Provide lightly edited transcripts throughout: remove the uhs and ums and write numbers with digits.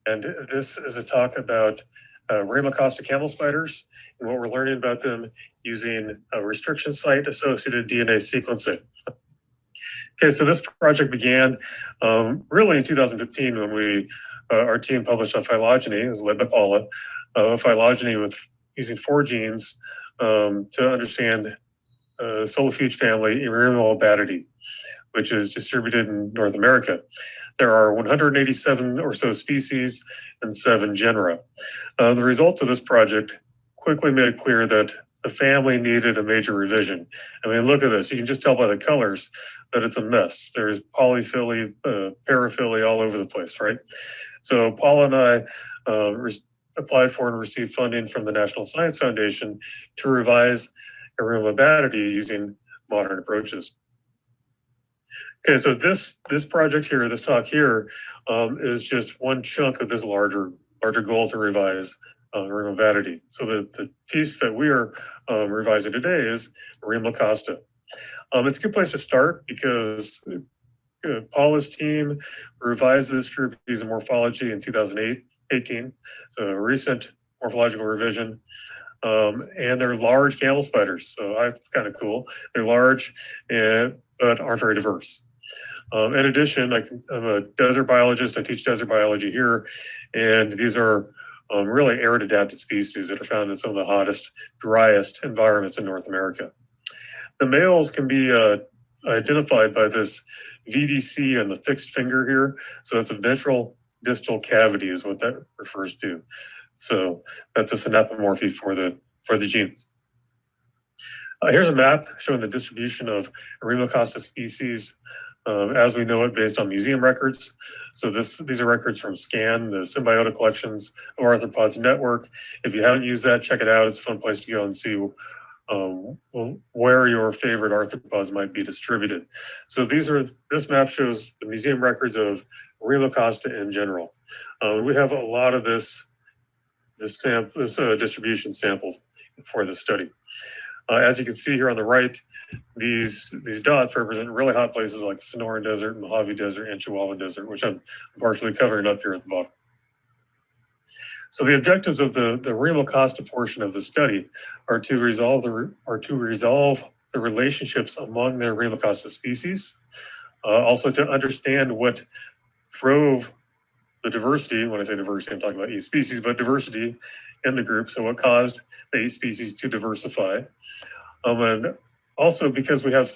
And this is a talk about Eremocosta camel spiders and what we're learning about them using a restriction site associated DNA sequencing. Okay, so this project began really in 2015 when our team published a phylogeny, it was led by Paula, a phylogeny with using 4 genes to understand Solifugae family Eremobatidae, which is distributed in North America. There are 187 or so species and 7 genera. The results of this project quickly made it clear that the family needed a major revision. I mean, look at this. You can just tell by the colors that it's a mess. There's polyphyly, paraphily all over the place, right? So Paula and I applied for and received funding from the National Science Foundation to revise Eremobatidae using modern approaches. Okay, so this project here, this talk here, is just one chunk of this larger goal to revise Eremobatidae. So the piece that we are revising today is Eremocosta. It's a good place to start because Paula's team revised this group using morphology in 2018, so a recent morphological revision. And they're large camel spiders, so it's kind of cool. They're large, but aren't very diverse. In addition, I'm a desert biologist. I teach desert biology here, and these are really arid adapted species that are found in some of the hottest, driest environments in North America. The males can be identified by this VDC and the fixed finger here. So that's a ventral distal cavity is what that refers to. So that's a synapomorphy for the genes. Here's a map showing the distribution of Eremocosta species as we know it based on museum records. So these are records from SCAN, the Symbiotic Collections of Arthropods Network. If you haven't used that, check it out. It's a fun place to go and see where your favorite arthropods might be distributed. So this map shows the museum records of Eremocosta in general. We have a lot of this distribution samples for this study. As you can see here on the right, these dots represent really hot places like the Sonoran Desert, Mojave Desert, and Chihuahua Desert, which I'm partially covering up here at the bottom. So the objectives of the Eremocosta portion of the study are to resolve the relationships among the Eremocosta species, also to understand what drove the diversity. When I say diversity, I'm talking about each species, but diversity in the group. So what caused the 8 species to diversify? And also because we have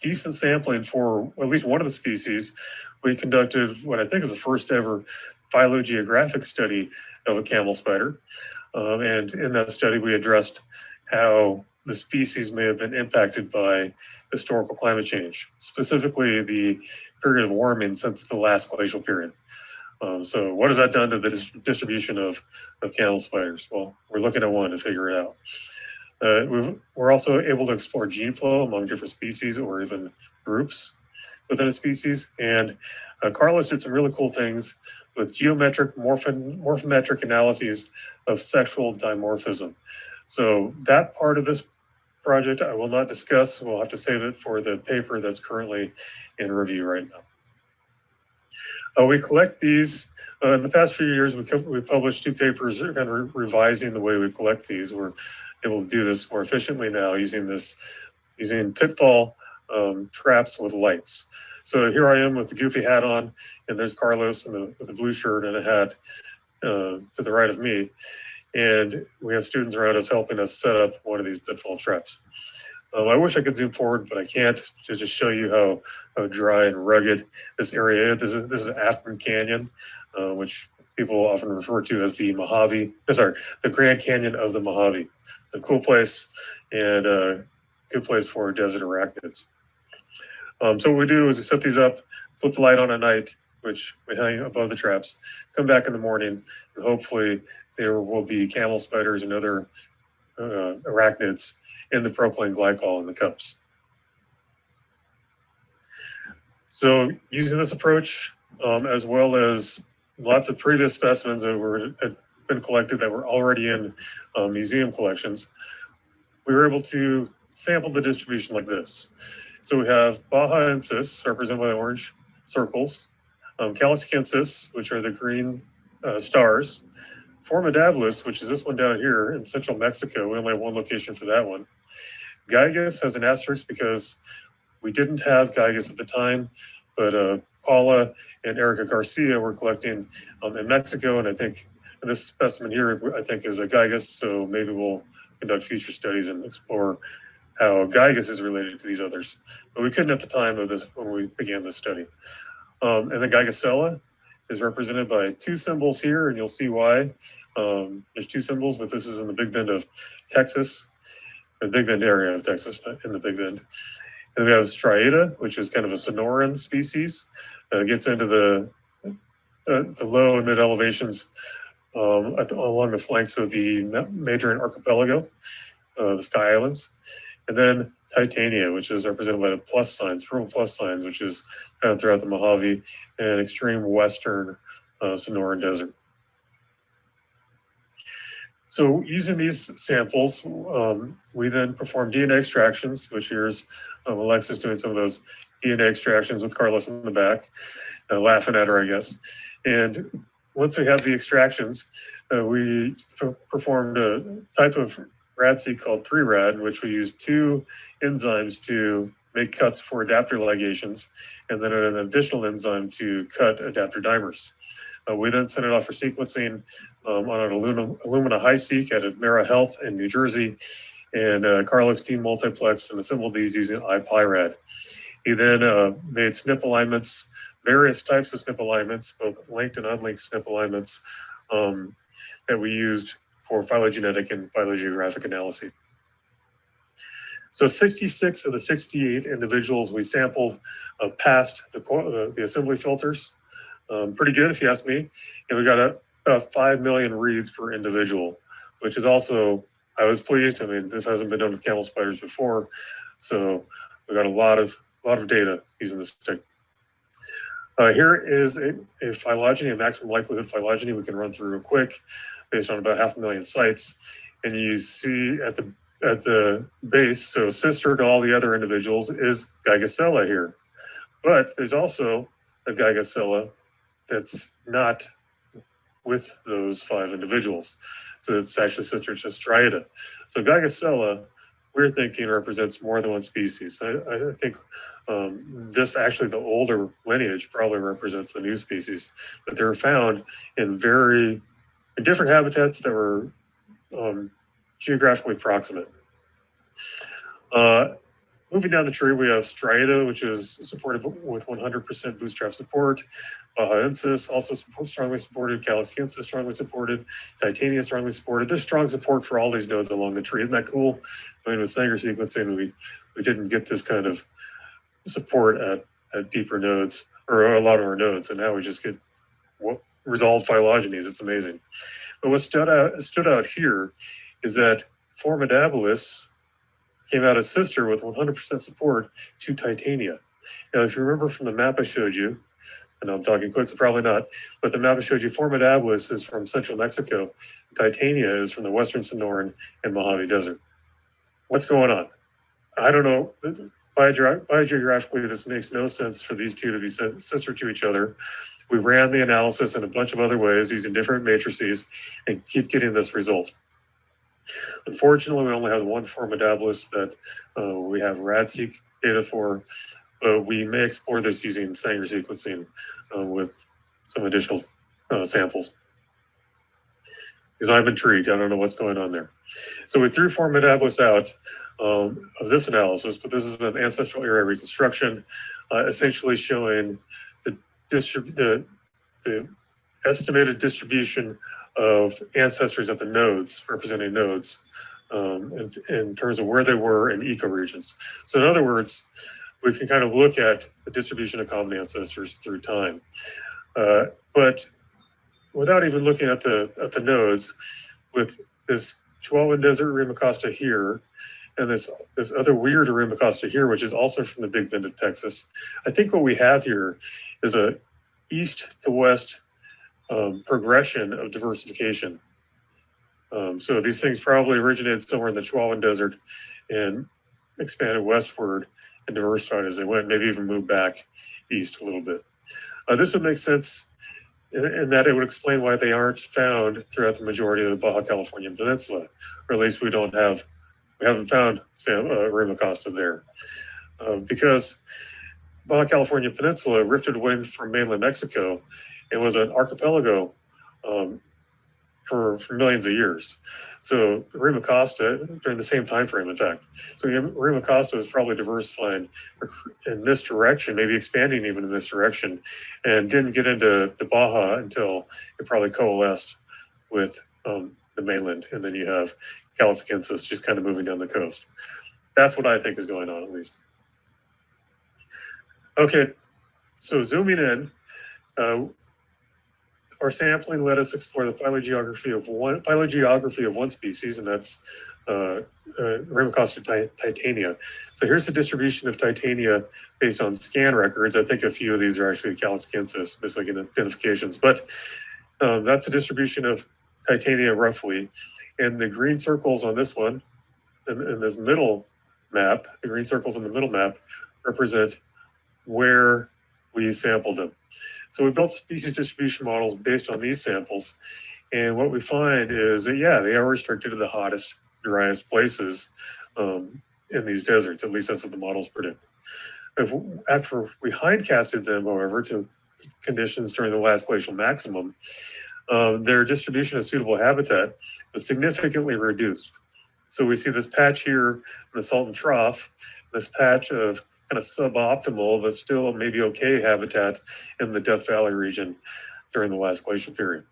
decent sampling for at least one of the species, we conducted what I think is the first ever phylogeographic study of a camel spider. And in that study, we addressed how the species may have been impacted by historical climate change, specifically the period of warming since the last glacial period. So what has that done to the distribution of camel spiders? Well, we're looking at one to figure it out. We're also able to explore gene flow among different species or even groups within a species. And Carlos did some really cool things with geometric morphometric analyses of sexual dimorphism. So that part of this project I will not discuss. We'll have to save it for the paper that's currently in review right now. We collect these. In the past few years, we published 2 papers kind of revising the way we collect these. We're able to do this more efficiently now using pitfall traps with lights. So here I am with the goofy hat on, and there's Carlos with the blue shirt and a hat to the right of me. And we have students around us helping us set up one of these pitfall traps. I wish I could zoom forward, but I can't, to just show you how dry and rugged this area is. This is Aspen Canyon, which people often refer to as the Grand Canyon of the Mojave. It's a cool place and a good place for desert arachnids. So what we do is we set these up, flip the light on at night, which we hang above the traps, come back in the morning, and hopefully there will be camel spiders and other arachnids in the propylene glycol in the cups. So using this approach, as well as lots of previous specimens that had been collected that were already in museum collections, we were able to sample the distribution like this. So we have Bahaensis, represented by the orange circles, Calixicensis, which are the green stars. Formidabilis, which is this one down here in central Mexico, we only have one location for that one. Gygus has an asterisk because we didn't have Gygus at the time, but Paula and Erica Garcia were collecting in Mexico, and I think this specimen here, I think, is a Gygus, so maybe we'll conduct future studies and explore how Gygus is related to these others. But we couldn't at the time of this when we began this study. And the Gygosella is represented by two symbols here, and you'll see why. There's two symbols, but this is in the Big Bend of Texas, the Big Bend area of Texas, not in the Big Bend. And we have Striata, which is kind of a Sonoran species. Gets into the low and mid elevations along the flanks of the Madrian Archipelago, the Sky Islands. And then Titania, which is represented by the plus signs, purple plus signs, which is found throughout the Mojave and extreme western Sonoran Desert. So using these samples, we then perform DNA extractions, which here's Alexis doing some of those DNA extractions with Carlos in the back, laughing at her, I guess. And once we have the extractions, we performed a type of RADseq called 3-RAD, in which we used two enzymes to make cuts for adapter ligations, and then an additional enzyme to cut adapter dimers. We then sent it off for sequencing on an Illumina HiSeq at Mara Health in New Jersey, and Carlos demultiplexed and assembled these using iPyrad. He then made SNP alignments, various types of SNP alignments, both linked and unlinked SNP alignments that we used for phylogenetic and phylogeographic analysis. So 66 of the 68 individuals we sampled passed the assembly filters. Pretty good if you ask me. And we got about 5 million reads per individual, which is also, I was pleased. I mean, this hasn't been done with camel spiders before. So we got a lot of data using this stick. Here is a phylogeny, a maximum likelihood phylogeny we can run through real quick based on about 500,000 sites. And you see at the base, so sister to all the other individuals is Gygosella here. But there's also a Gygosella that's not with those 5 individuals. So it's actually sister to Striata. So Gygosella, we're thinking, represents more than one species. I think this actually, the older lineage probably represents the new species, but they're found in different habitats that were geographically proximate. Moving down the tree, we have Striata, which is supported with 100% bootstrap support. Bahaensis also strongly supported. Calicensis strongly supported. Titania strongly supported. There's strong support for all these nodes along the tree. Isn't that cool? I mean, with Sanger sequencing, we didn't get this kind of support at deeper nodes, or a lot of our nodes, and now we just get resolved phylogenies. It's amazing. But what stood out here is that Formidabilis came out as sister with 100% support to Titania. Now, if you remember from the map I showed you, and I'm talking quick, so probably not, but the map I showed you, Formidabilis is from central Mexico. Titania is from the western Sonoran and Mojave Desert. What's going on? I don't know. Biogeographically, this makes no sense for these two to be sister to each other. We ran the analysis in a bunch of other ways using different matrices and keep getting this result. Unfortunately, we only have one Formidabilis that we have RADseq data for, but we may explore this using Sanger sequencing with some additional samples. Because I'm intrigued, I don't know what's going on there. So we threw Formidabilis out of this analysis, but this is an ancestral area reconstruction, essentially showing the estimated distribution of ancestors at the nodes, representing nodes, in terms of where they were in ecoregions. So in other words, we can kind of look at the distribution of common ancestors through time. But without even looking at the nodes, with this Chihuahuan Desert Eremocosta here, and this other weird Eremocosta here, which is also from the Big Bend of Texas, I think what we have here is a east to west progression of diversification. So these things probably originated somewhere in the Chihuahuan Desert and expanded westward and diversified as they went, maybe even moved back east a little bit. This would make sense and that it would explain why they aren't found throughout the majority of the Baja California Peninsula, or at least we haven't found Eremocosta there, because Baja California Peninsula rifted away from mainland Mexico and was an archipelago for millions of years. So Eremocosta, during the same time frame, in fact. So Eremocosta was probably diversifying in this direction, maybe expanding even in this direction, and didn't get into the Baja until it probably coalesced with the mainland. And then you have Caliscensis just kind of moving down the coast. That's what I think is going on, at least. Okay, so zooming in, our sampling let us explore the phylogeography of one species, and that's Eremocosta titania. So here's the distribution of Titania based on scan records. I think a few of these are actually Caliscensis, missing identifications, but that's a distribution of Titania roughly. And the green circles on this one, in this middle map, the green circles in the middle map represent where we sampled them. So we built species distribution models based on these samples. And what we find is that, yeah, they are restricted to the hottest, driest places in these deserts. At least that's what the models predict. After we hindcasted them, however, to conditions during the last glacial maximum, their distribution of suitable habitat was significantly reduced. So we see this patch here in the Salton Trough, this patch of kind of suboptimal, but still maybe okay habitat in the Death Valley region during the last glacial period.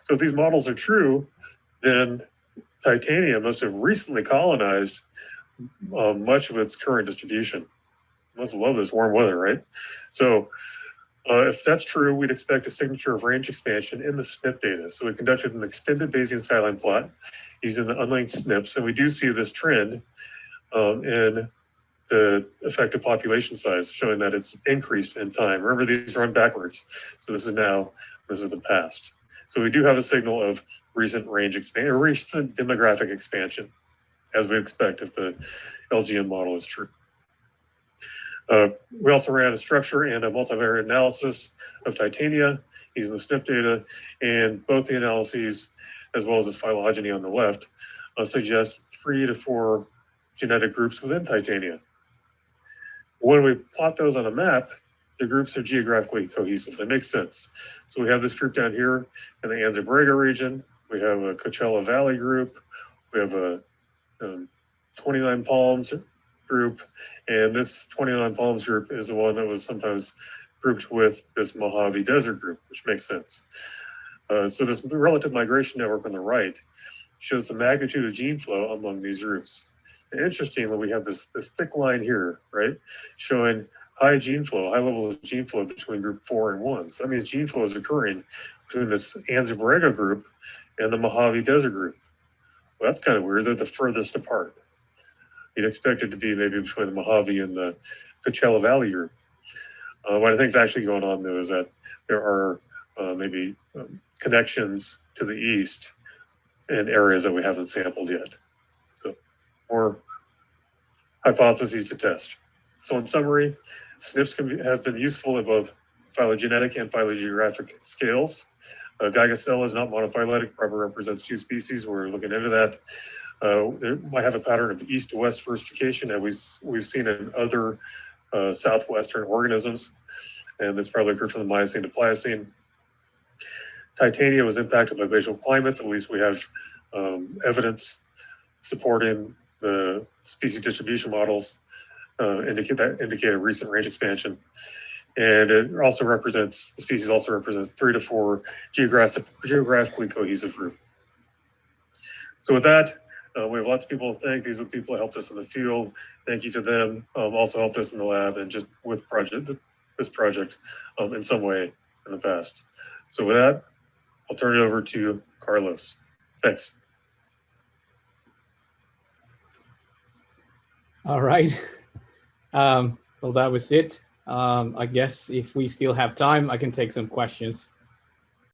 So if these models are true, then Titania must have recently colonized much of its current distribution. Must love this warm weather, right? So if that's true, we'd expect a signature of range expansion in the SNP data. So we conducted an extended Bayesian skyline plot using the unlinked SNPs, and we do see this trend in the effective population size, showing that it's increased in time. Remember, these run backwards. So this is the past. So we do have a signal of recent range expansion, or recent demographic expansion, as we expect if the LGM model is true. We also ran a structure and a multivariate analysis of Titania using the SNP data, and both the analyses, as well as this phylogeny on the left, suggest 3 to 4 genetic groups within Titania. When we plot those on a map, the groups are geographically cohesive. That makes sense. So we have this group down here in the Anza Borrego region. We have a Coachella Valley group. We have a 29 Palms group. And this 29 Palms group is the one that was sometimes grouped with this Mojave Desert group, which makes sense. So this relative migration network on the right shows the magnitude of gene flow among these groups. And interestingly, we have this thick line here, right, showing high levels of gene flow between group 4 and 1. So that means gene flow is occurring between this Anza Borrego group and the Mojave Desert group. Well, that's kind of weird. They're the furthest apart. You'd expect it to be maybe between the Mojave and the Coachella Valley group. What I think is actually going on, though, is that there are maybe connections to the east in areas that we haven't sampled yet. So more hypotheses to test. So in summary, SNPs have been useful in both phylogenetic and phylogeographic scales. Gygacella is not monophyletic, probably represents 2 species. We're looking into that. It might have a pattern of east to west diversification, as we've seen in other southwestern organisms, and this probably occurred from the Miocene to Pliocene. Titania was impacted by glacial climates. At least we have evidence supporting the species distribution models indicate a recent range expansion. And it also represents, the species also represents 3 to 4 geographically cohesive group. So with that, we have lots of people to thank. These are the people who helped us in the field. Thank you to them. Also helped us in the lab and just with this project in some way in the past. So with that, I'll turn it over to Carlos. Thanks. All right. Well, that was it. I guess if we still have time, I can take some questions.